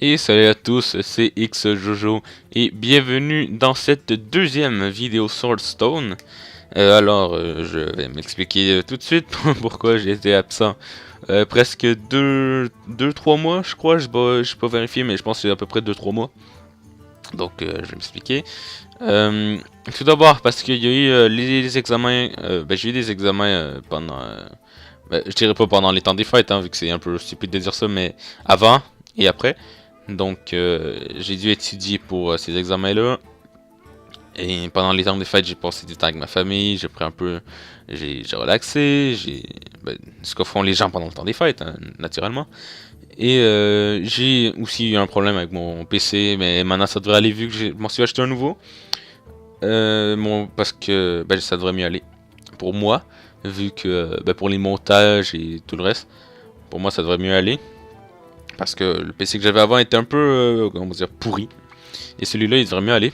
Et salut à tous, c'est XJojo et bienvenue dans cette deuxième vidéo Swordstone. Je vais m'expliquer tout de suite pourquoi j'ai été absent presque 3 mois, je crois. Je n'ai pas vérifié, mais je pense que c'est à peu près 2-3 mois. Donc je vais m'expliquer. Tout d'abord parce qu'il y a eu les examens. J'ai eu des examens pendant. Je dirais pas pendant les temps des fêtes, vu que c'est un peu stupide de dire ça, mais avant et après. Donc j'ai dû étudier pour ces examens-là. Et pendant les temps des fêtes, j'ai passé du temps avec ma famille, j'ai pris un peu, j'ai relaxé, ce que font les gens pendant le temps des fêtes, naturellement. Et j'ai aussi eu un problème avec mon PC, mais maintenant ça devrait aller vu que je m'en suis acheté un nouveau. Parce que ça devrait mieux aller pour moi, vu que pour les montages et tout le reste, pour moi ça devrait mieux aller. Parce que le PC que j'avais avant était un peu, comment dire, pourri. Et celui-là il devrait mieux aller.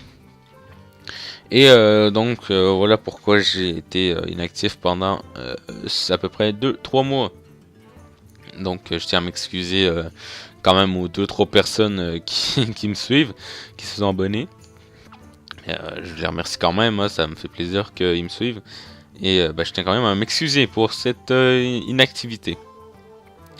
Et voilà pourquoi j'ai été inactif pendant à peu près 2-3 mois. Donc je tiens à m'excuser quand même aux 2-3 personnes qui me suivent, qui se sont abonnés. Je les remercie quand même, ça me fait plaisir qu'ils me suivent. Et je tiens quand même à m'excuser pour cette inactivité.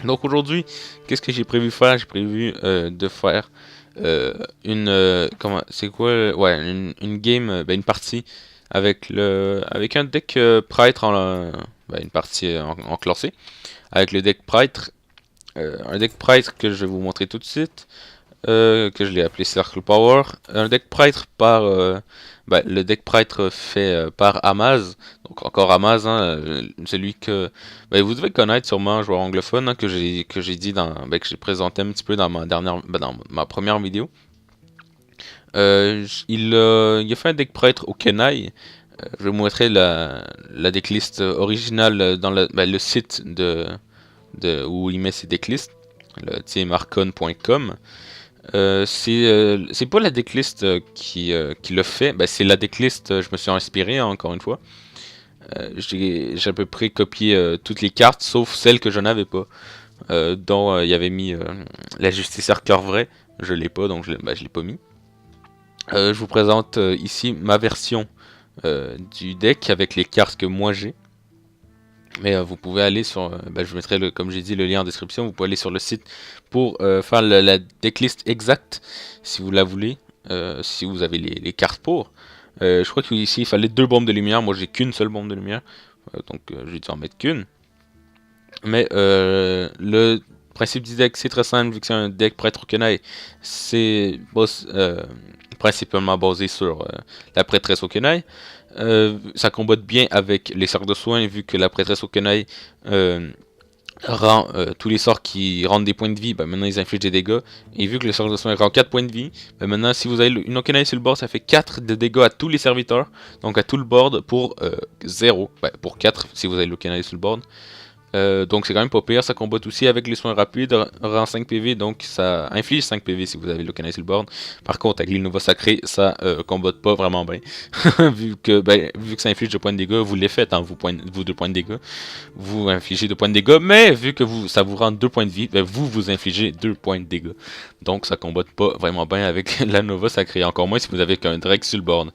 Donc aujourd'hui, qu'est-ce que j'ai prévu faire? J'ai prévu de faire c'est quoi? Ouais, une game, une partie avec un deck prêtre une partie en classé avec le deck prêtre, un deck prêtre que je vais vous montrer tout de suite, que je l'ai appelé Circle Power, un deck prêtre par le deck prêtre fait par Amaz, donc encore Amaz, celui que vous devez connaître sûrement, un joueur anglophone, que j'ai dit que j'ai présenté un petit peu dans dans ma première vidéo. Il a fait un deck prêtre au Kenai. Je vais vous montrer la decklist originale dans le site où il met ses decklists, le teamarcon.com. C'est pas la decklist qui l'a fait, c'est la decklist, je me suis inspiré encore une fois. J'ai à peu près copié toutes les cartes sauf celles que je n'avais pas, dont il y avait mis la Justicière Cœur Vrai, je l'ai pas donc je l'ai pas mis. Je vous présente ici ma version du deck avec les cartes que moi j'ai. Mais vous pouvez aller sur, je mettrai comme j'ai dit le lien en description, vous pouvez aller sur le site pour faire la decklist exacte si vous la voulez, si vous avez les cartes pour. Je crois qu'ici il fallait 2 bombes de lumière, moi j'ai qu'une seule bombe de lumière, donc j'ai dû en mettre qu'une. Mais le principe du deck c'est très simple, vu que c'est un deck prêtre Okenai, c'est principalement basé sur la prêtresse Okenai. Ça combatte bien avec les sorts de soins, vu que la prêtresse Okenai rend tous les sorts qui rendent des points de vie, maintenant ils infligent des dégâts. Et vu que le sort de soin rend 4 points de vie, maintenant si vous avez une Okenai sur le board, ça fait 4 de dégâts à tous les serviteurs, donc à tout le board pour 0, pour 4 si vous avez l'Okenai sur le board. Donc c'est quand même pas pire, ça combat aussi avec les soins rapides, rend 5 PV, donc ça inflige 5 PV si vous avez le canal sur le board. Par contre avec l'Innova Sacré, ça combat pas vraiment bien. vu que ça inflige 2 points de dégâts, vous les faites, vous 2 points de dégâts, vous infligez 2 points de dégâts, mais vu que ça vous rend 2 points de vie, vous infligez 2 points de dégâts. Donc ça combat pas vraiment bien avec la Nova Sacré, encore moins si vous avez qu'un Drake sur le board.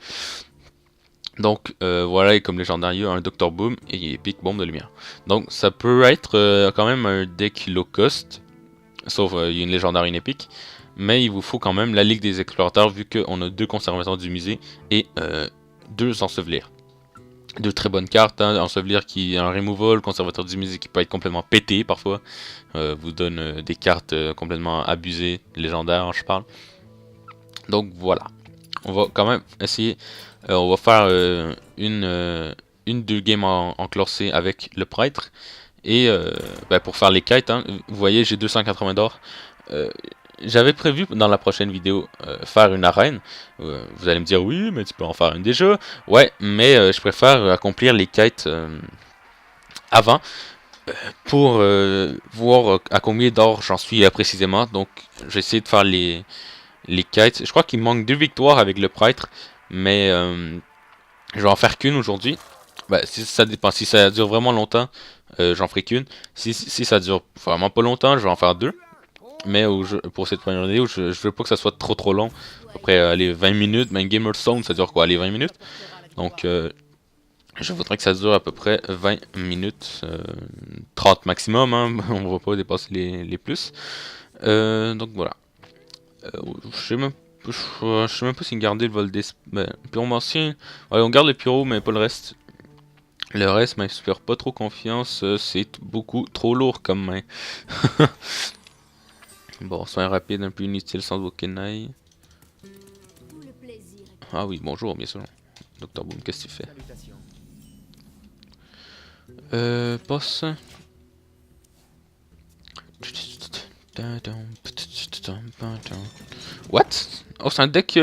Donc voilà, et comme légendaire, il y a un Dr Boom et Epic Bombe de lumière. Donc ça peut être quand même un deck low cost, sauf il y a une légendaire et une épique. Mais il vous faut quand même la Ligue des Explorateurs, vu qu'on a 2 conservateurs du musée et 2 ensevelir. 2 très bonnes cartes, ensevelir qui est un removal, conservateur du musée qui peut être complètement pété parfois, vous donne des cartes complètement abusées, légendaires je parle. Donc voilà, on va quand même essayer. On va faire une 2 games en classé avec le prêtre. Et pour faire les quêtes, vous voyez j'ai 280 d'or. J'avais prévu dans la prochaine vidéo faire une arène. Vous allez me dire oui mais tu peux en faire une déjà. Ouais mais je préfère accomplir les quêtes avant. Pour voir à combien d'or j'en suis précisément. Donc j'ai essayé de faire les quêtes. Je crois qu'il me manque 2 victoires avec le prêtre. Mais je vais en faire qu'une aujourd'hui. Ça dépend. Si ça dure vraiment longtemps, j'en ferai qu'une. Si ça dure vraiment pas longtemps, je vais en faire 2. Mais pour cette première vidéo, je veux pas que ça soit trop long. Après, allez, 20 minutes. Mais Game of Thrones, ça dure quoi? Allez, 20 minutes. Donc, je voudrais que ça dure à peu près 20 minutes. 30 maximum, hein. On va pas dépasser les plus. Donc, voilà. Je sais même je sais même pas si garder le vol des... Ben, pyromancien... Ouais, on garde le pyro, mais pas le reste. Le reste m'inspire pas trop confiance. C'est beaucoup trop lourd comme main. Bon, soin rapide, un peu inutile sans Wokenai. Ah oui, bonjour, bien sûr. Docteur Boom, qu'est-ce que tu fais? Boss. What? Oh, c'est un deck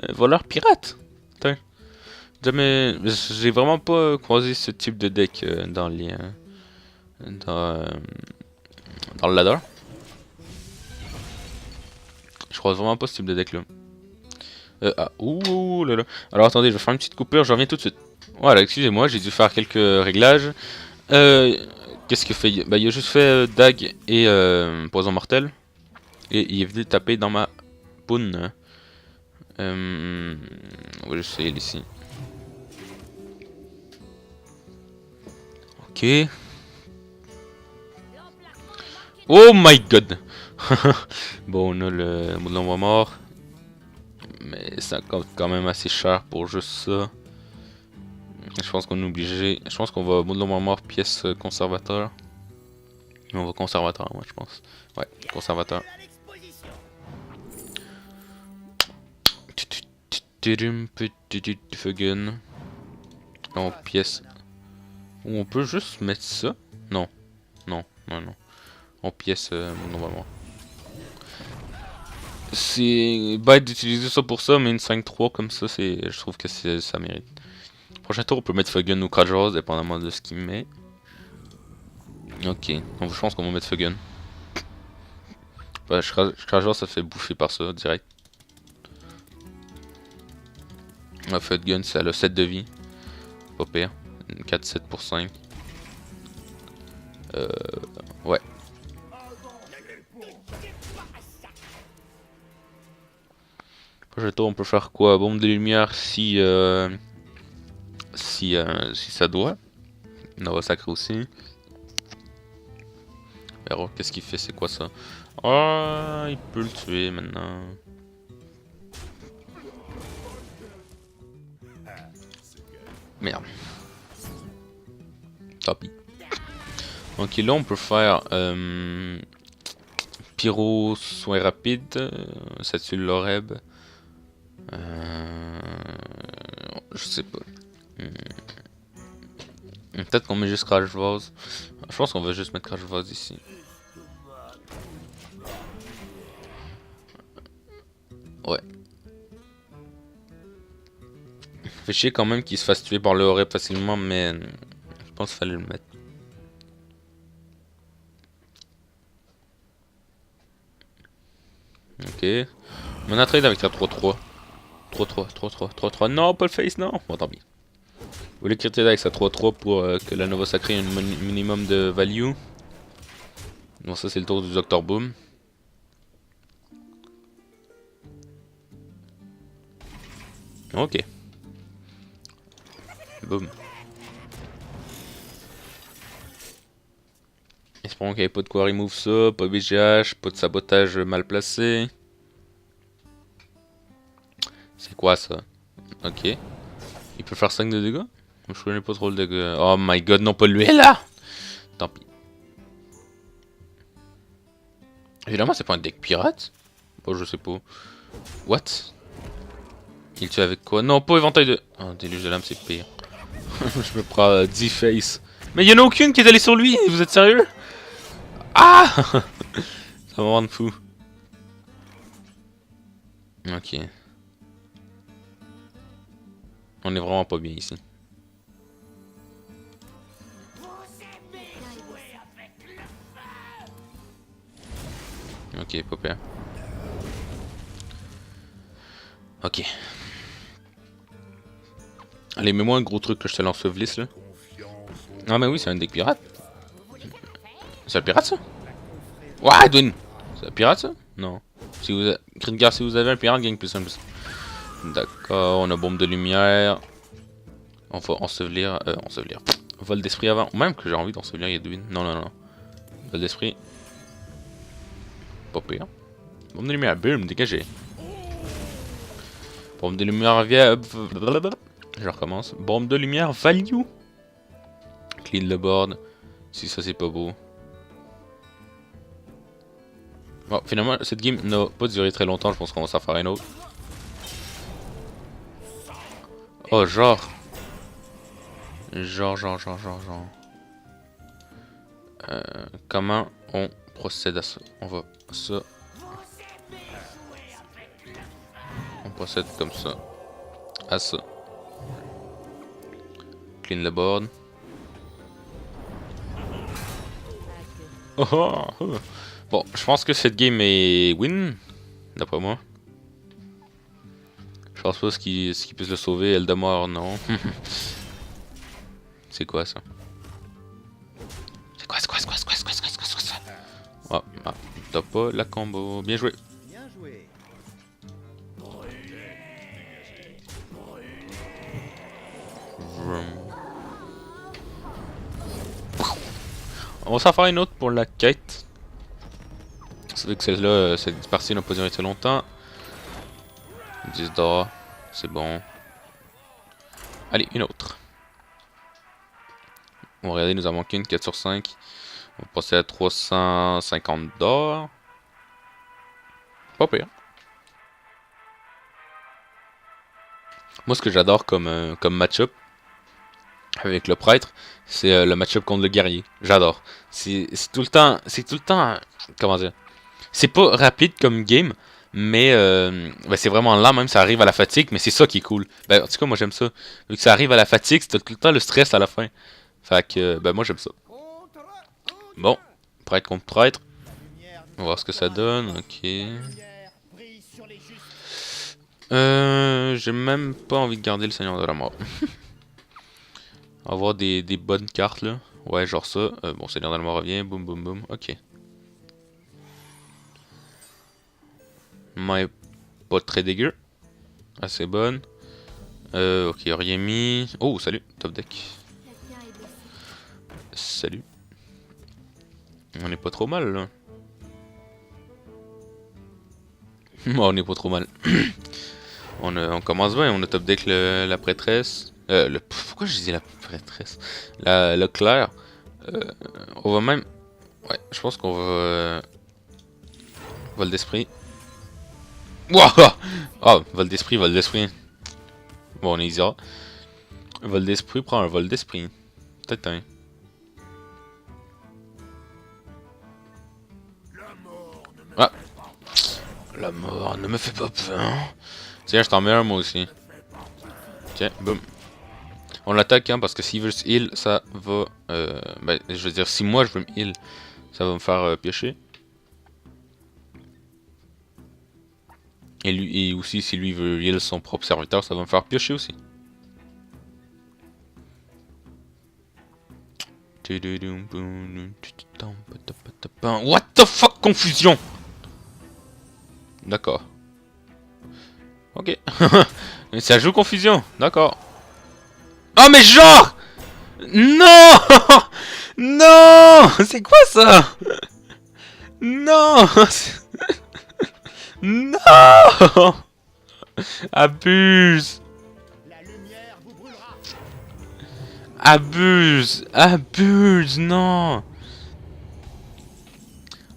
voleur pirate. Putain. Jamais... J'ai vraiment pas croisé ce type de deck dans les... dans le ladder. Je croise vraiment pas ce type de deck là. Ouh là là. Alors attendez, je vais faire une petite coupure, je reviens tout de suite. Voilà, excusez-moi, j'ai dû faire quelques réglages. Qu'est-ce qu'il fait? Bah, il a juste fait Dag et Poison Mortel. Et il est venu taper dans ma poune. On va juste essayer ici. Ok. Oh my god! Bon, on a le mot de l'ombre mort. Mais ça coûte quand même assez cher pour juste ça. Je pense qu'on est obligé. Je pense qu'on va mot de l'ombre mort pièce conservateur. On va conservateur, moi je pense. Ouais, conservateur. Fugun. En pièce. Ou on peut juste mettre ça? Non. Non, non, non. En pièce, normalement. C'est bête d'utiliser ça pour ça, mais une 5-3 comme ça, je trouve que ça mérite. Prochain tour, on peut mettre Fugun ou Krajos, dépendamment de ce qu'il met. Ok, donc je pense qu'on va mettre Fugun. Ouais, Krajos, ça fait bouffer par ça, direct. Fugun, ça a le 7 de vie. Pas pire. 4-7 pour 5. Ouais. Prochain tour, on peut faire quoi? Bombe de lumière si ça doit. Nova Sacré aussi. Alors, qu'est-ce qu'il fait? C'est quoi ça? Oh, il peut le tuer maintenant. Merde. Tant pis. Donc là, on peut faire Pyro, soin rapide, ça tue l'Oreb. Je sais pas. Peut-être qu'on met juste Crash Vase. Je pense qu'on va juste mettre Crash Vase ici. Ouais. Fait chier quand même qu'il se fasse tuer par le Oreb facilement, mais je pense qu'il fallait le mettre. Ok. On a trade avec la 3-3. 3-3, 3-3, 3-3. Non, pas le face, non. Bon, tant pis. Vous voulez critiquer avec sa 3-3 pour que la Nova Sacrée ait un minimum de value. Bon, ça c'est le tour du Dr Boom. Ok. Boom. Espérons qu'il n'y ait pas de quoi remove ça, pas BGH, pas de sabotage mal placé. C'est quoi ça? Ok. Il peut faire 5 de dégâts? Je connais pas trop le dégât. Oh my god, non pas lui là! Tant pis. Évidemment, c'est pas un deck pirate? Bon, je sais pas. What? Il tue avec quoi? Non, pas éventail de... Oh, déluge de l'âme, c'est pire. Je me prends 10 face. Mais y'en a aucune qui est allée sur lui! Vous êtes sérieux? Ah! Ça va me rendre fou. Ok. On est vraiment pas bien ici. Ok, pas pire. Ok. Allez, mets-moi un gros truc que je te lance le Vlis là. Ah, mais oui, c'est un deck pirate. C'est un pirate ça? Ouais, Edwin! C'est un pirate ça? Non. Si vous cri de guerre, si vous avez un pirate, gagne plus 1 plus. D'accord, on a bombe de lumière. On va ensevelir. Ensevelir. Vol d'esprit avant. Même que j'ai envie d'ensevelir Yedwin. Non, non, non. Vol d'esprit. Pas pire. Bombe de lumière, boum, dégagé. Bombe de lumière via. Je recommence. Bombe de lumière value. Clean le board. Si ça c'est pas beau. Bon, finalement, cette game n'a pas duré très longtemps. Je pense qu'on va s'en faire un autre. Oh, genre. Genre. Comment on procède à ça? On va ça. On procède comme ça. À ça. Clean le board. Oh. Bon, je pense que cette game est win. D'après moi. Je pense pas ce qui puisse le sauver. Eldamar, non. C'est quoi ça? C'est quoi ça? Oh, ah, t'as pas la combo. Bien joué. On va s'en faire une autre pour la quête. C'est vrai que celle-là, cette partie n'a pas duré très longtemps. 10 d'or, c'est bon. Allez, une autre. On va regarder, il nous a manqué une 4 sur 5. On va passer à 350 d'or. Pas pire. Moi, ce que j'adore comme match-up avec le prêtre, c'est le match-up contre le guerrier. J'adore. C'est tout le temps. Comment dire? C'est pas rapide comme game, mais ben c'est vraiment lent, même ça arrive à la fatigue, mais c'est ça qui est cool. Ben, en tout cas, moi j'aime ça. Vu que ça arrive à la fatigue, c'est tout le temps le stress à la fin. Fait que, ben moi j'aime ça. Bon, prêtre contre prêtre. On va voir ce que ça donne, ok. J'ai même pas envie de garder le Seigneur de la Mort. On va avoir des bonnes cartes là. Ouais, genre ça. Bon, Seigneur de la Mort revient, boum boum boum, ok. Mais pas très dégueu. Assez bonne. Ok, rien mis. Oh, salut, top deck. Salut. On est pas trop mal là. On est pas trop mal. on commence bien, on a top deck la prêtresse. Pourquoi je disais la prêtresse? Le clair. On va même. Ouais, je pense qu'on va. Vol d'esprit. Wouah! Oh, vol d'esprit. Bon, on est easy. Vol d'esprit, prends un vol d'esprit. Peut-être un. Ah! La mort ne me fait pas peur. Tiens, je t'en mets un moi aussi. Tiens, boum. On l'attaque hein, parce que s'il veut se heal, ça va... ben, je veux dire, si moi je veux me heal, ça va me faire piocher. Et lui, et aussi, si lui veut heal son propre serviteur, ça va me faire piocher aussi. What the fuck, confusion! D'accord. Ok. Ça joue confusion, d'accord. Oh mais genre! Non! Non! C'est quoi ça? Non! Non! Abuse! Abuse, non!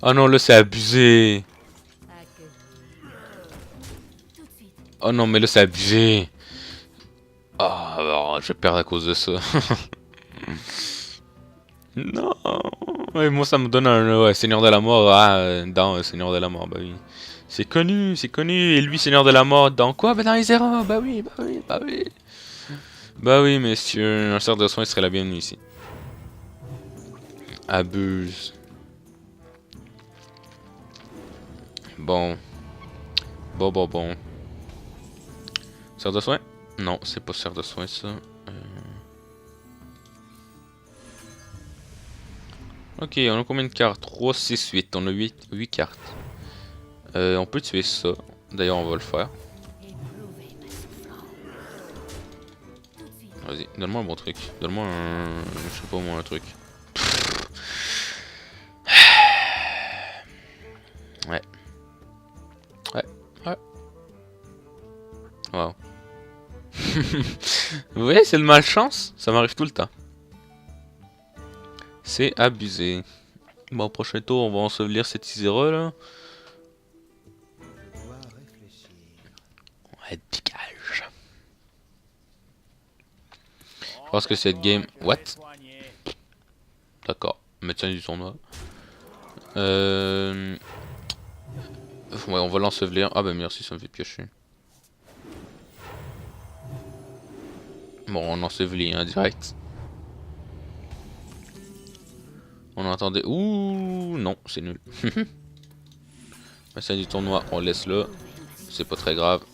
Oh non, là c'est abusé! Oh non, mais là c'est abusé! Oh, alors, je vais perdre à cause de ça. Non! Ouais, moi ça me donne un ouais, Seigneur de la Mort dans Seigneur de la Mort, bah oui. C'est connu, c'est connu. Et lui, Seigneur de la Mort, dans quoi? Bah dans les erreurs, bah oui. Bah oui, messieurs, un cercle de soins serait la bienvenue ici. Abuse. Bon. Bon. Cercle de soins? Non, c'est pas cercle de soins ça. Ok, on a combien de cartes? 3, 6, 8. On a 8 cartes. On peut tuer ça. D'ailleurs, on va le faire. Vas-y, donne-moi un bon truc. Donne-moi un... Je sais pas moi, un truc. Ouais. Ouais. Ouais. Wow. Vous voyez, c'est le malchance. Ça m'arrive tout le temps. C'est abusé. Bon, prochain tour, on va ensevelir cette Isera là. Ouais, dégage. Je pense que cette game... What? D'accord. Médecin du tournoi. Ouais, on va l'ensevelir. Ah bah merci, ça me fait piocher. Bon, on ensevelit, hein, direct. On entendait... Ouh, non, c'est nul. Médecin du tournoi, on laisse là. C'est pas très grave.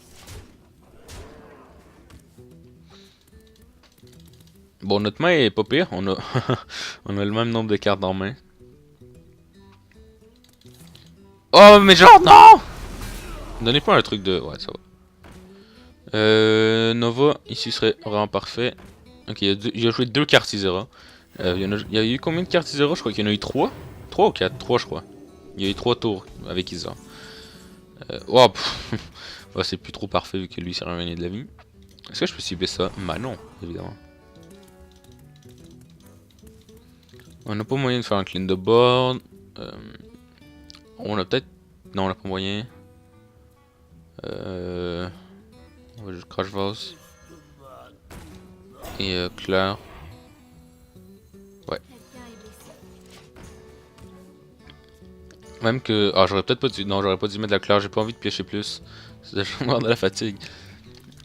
Bon, notre main est pas pire. On a, on a le même nombre de cartes en main. Oh, mais genre, non! Donnez pas un truc de... Ouais, ça va. Nova, ici serait vraiment parfait. Ok, il a joué 2 cartes Isera. Il y a eu combien de cartes Isera? Je crois qu'il y en a eu 3. 3 ou 4? 3 je crois. Il y a eu 3 tours avec Isera. Oh, ouais, c'est plus trop parfait vu que lui s'est revenu de la vie. Est-ce que je peux cibler ça? Bah non, évidemment. On n'a pas moyen de faire un clean de board. On a peut-être... Non, on n'a pas moyen. On va juste Crash Vase. Et Claire. Ouais. Même que... Ah, j'aurais peut-être pas dû... Non, j'aurais pas dû mettre la Claire. J'ai pas envie de piocher plus. C'est déjà mort de la fatigue.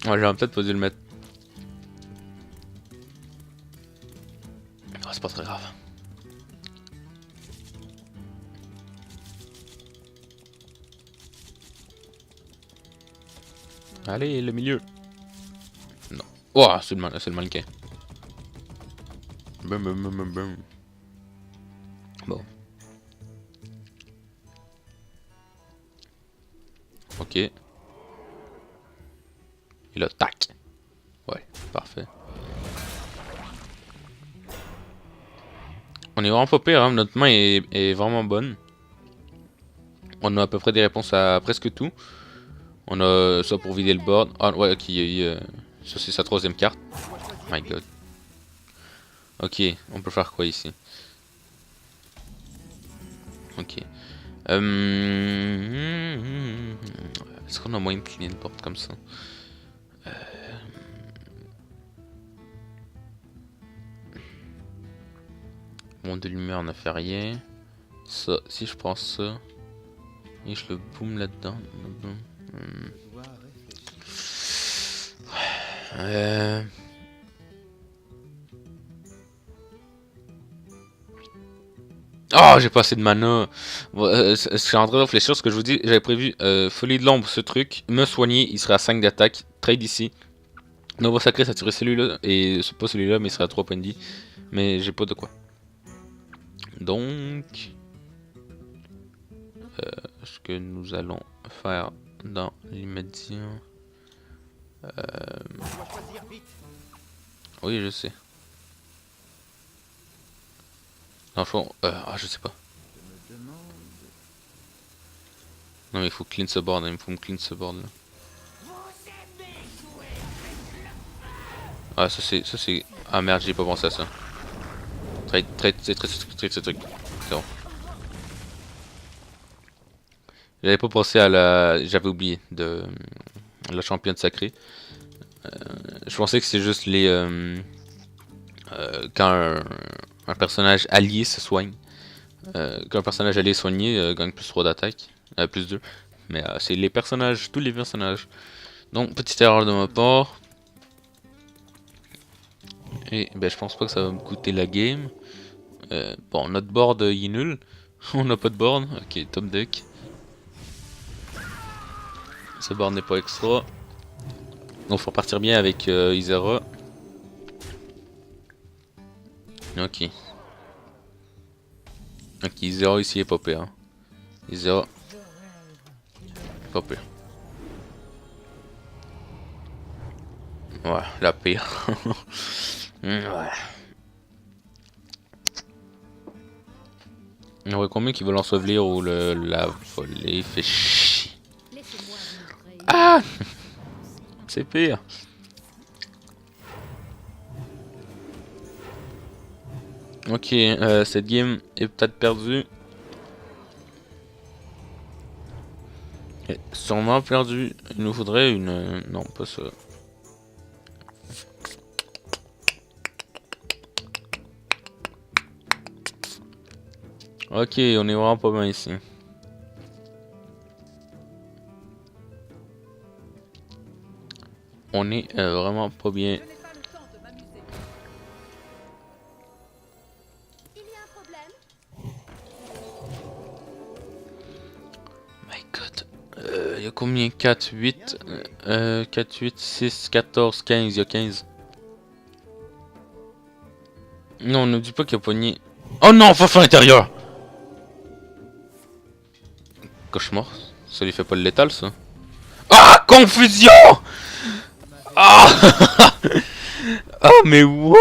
Ouais, j'aurais peut-être pas dû le mettre. Oh, c'est pas très grave. Allez, le milieu. Non. Oh, c'est le mannequin. Bum, bum, bum, bum, bum. Bon. Ok. Et là, tac. Ouais, parfait. On est vraiment pas pire, hein. Notre main est vraiment bonne. On a à peu près des réponses à presque tout. On a ça pour vider le board. Ah ouais, ok, il y a eu... ça c'est sa 3ème carte. My god. Ok, on peut faire quoi ici? Ok. Est-ce qu'on a moyen de cleaner une porte comme ça? Monde de lumière, on a fait rien. Ça, si je prends ça et je le boom là-dedans. Oh, j'ai pas assez de mana. Bon, je suis en train de réfléchir ce que je vous dis. J'avais prévu Folie de l'ombre, ce truc. Me soigner, il serait à 5 d'attaque. Trade ici. Nova sacré, ça tirait celui-là. Et c'est pas celui-là, mais il serait à 3 points de vie. Mais j'ai pas de quoi. Donc, ce que nous allons faire dans l'immédiat. Oui, je sais. Dans le fond, je sais pas. Non, mais il faut clean ce board, hein. Il faut me clean ce board là. Ah, ça c'est. Ah merde, j'ai pas pensé à ça. Trade ce truc. C'est bon. J'avais pas pensé à la. J'avais oublié de. La championne sacrée. Je pensais que c'est juste les. Quand un personnage allié se soigne. Quand un personnage allié soigné gagne plus 3 d'attaque. Plus 2. Mais c'est les personnages, tous les personnages. Donc, petite erreur de ma part. Et ben, je pense pas que ça va me coûter la game. Bon, notre board il est nul. On n'a pas de board. Ok, top deck. Ce board n'est pas extra. Donc, faut repartir bien avec Isera. Ok. Ok, Isera ici est pas pire. Hein. Isera. pas pire. Ouais, la pire. Ouais. Il y aurait combien qui veulent ensevelir ou la voler? Fait chier. Ah! C'est pire. Ok, cette game est peut-être perdue. Sûrement perdue. Il nous faudrait une... Non, pas ça. Ok, on est vraiment pas bien ici. On est vraiment pas bien. My god. Il y a combien? 4, 8, 4, 8, 6, 14, 15. Il y a 15. Non, ne dis pas qu'il y a pogné. Oh non, Fafa intérieur! Cauchemar. Ça lui fait pas le létal, ça. Ah! Confusion! Ah! Oh, mais what?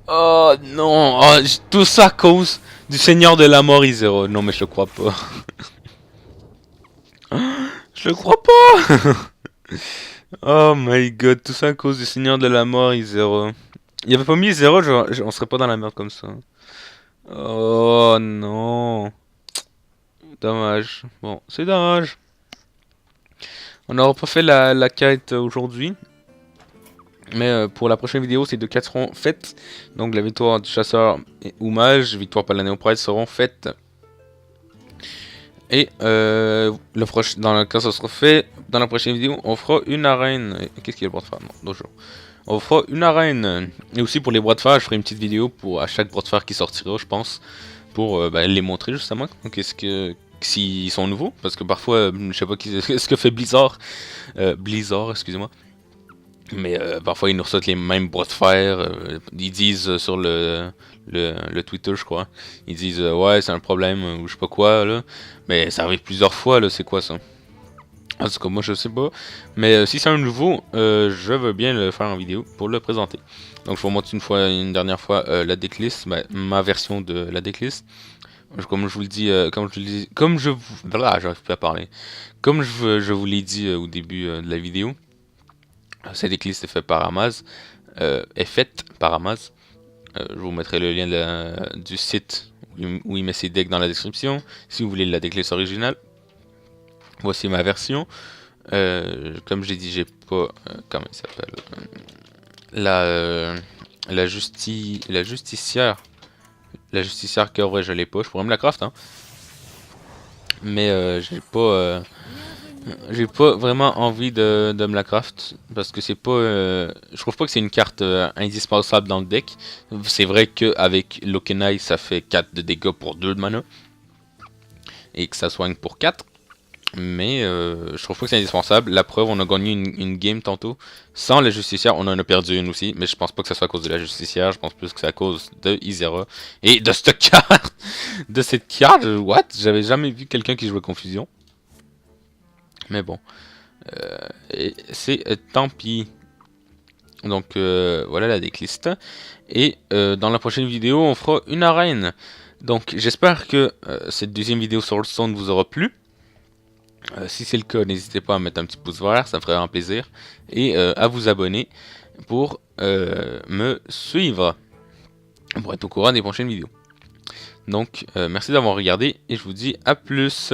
Oh non! Oh, tout ça à cause du Seigneur de la Mort Izero. Non, mais je le crois pas. Je le crois pas! Oh my god, tout ça à cause du Seigneur de la Mort Izero. Il avait pas mis Izero, on serait pas dans la merde comme ça. Oh non! Dommage. Bon, c'est dommage. On n'aura pas fait la quête aujourd'hui. Mais pour la prochaine vidéo, ces deux quêtes seront faites. Donc la victoire du chasseur ou mage, victoire par la néopride seront faites. Et dans le cas ça sera fait, dans la prochaine vidéo, on fera une arène. Qu'est-ce qu'il y a le bras de fer? Non, dojo. On fera une arène. Et aussi pour les bras de fer, je ferai une petite vidéo pour à chaque bras de fer qui sortira, je pense. Pour les montrer justement. Donc est-ce que s'ils sont nouveaux, parce que parfois, je sais pas ce que fait Blizzard. Blizzard, excusez-moi. Mais parfois ils nous ressortent les mêmes bras de fer. Ils disent sur le Twitter, je crois. Ils disent ouais, c'est un problème ou je sais pas quoi là. Mais ça arrive plusieurs fois là, c'est quoi ça? En tout cas, moi je sais pas. Mais si c'est un nouveau, je veux bien le faire en vidéo pour le présenter. Donc je vous montre une dernière fois la decklist, ma version de la decklist. Comme je vous le dis, voilà, j'arrive plus à parler. Comme je vous l'ai dit au début de la vidéo. Cette decklist est faite par Amaz. Je vous mettrai le lien du site où il met ses decks dans la description. Si vous voulez la decklist originale. Voici ma version. Comme j'ai dit, j'ai pas... comment il s'appelle la justicière. La justicière que vrai je l'ai pas. Je pourrais me la craft, hein. Mais j'ai pas vraiment envie de me la craft parce que c'est pas je trouve pas que c'est une carte indispensable dans le deck. C'est vrai que avec Lokenai ça fait 4 de dégâts pour 2 de mana et que ça soigne pour 4. Mais je trouve pas que c'est indispensable. La preuve, on a gagné une game tantôt sans la justicière, on en a perdu une aussi, mais je pense pas que ça soit à cause de la justicière, je pense plus que c'est à cause de Izera et de cette carte. De cette carte, what? J'avais jamais vu quelqu'un qui jouait confusion. Mais bon, c'est tant pis. Donc voilà la decklist. Et dans la prochaine vidéo, on fera une arène. Donc j'espère que cette deuxième vidéo sur Hearthstone vous aura plu. Si c'est le cas, n'hésitez pas à mettre un petit pouce vert, ça me ferait un plaisir. Et à vous abonner pour me suivre. Pour être au courant des prochaines vidéos. Donc merci d'avoir regardé et je vous dis à plus.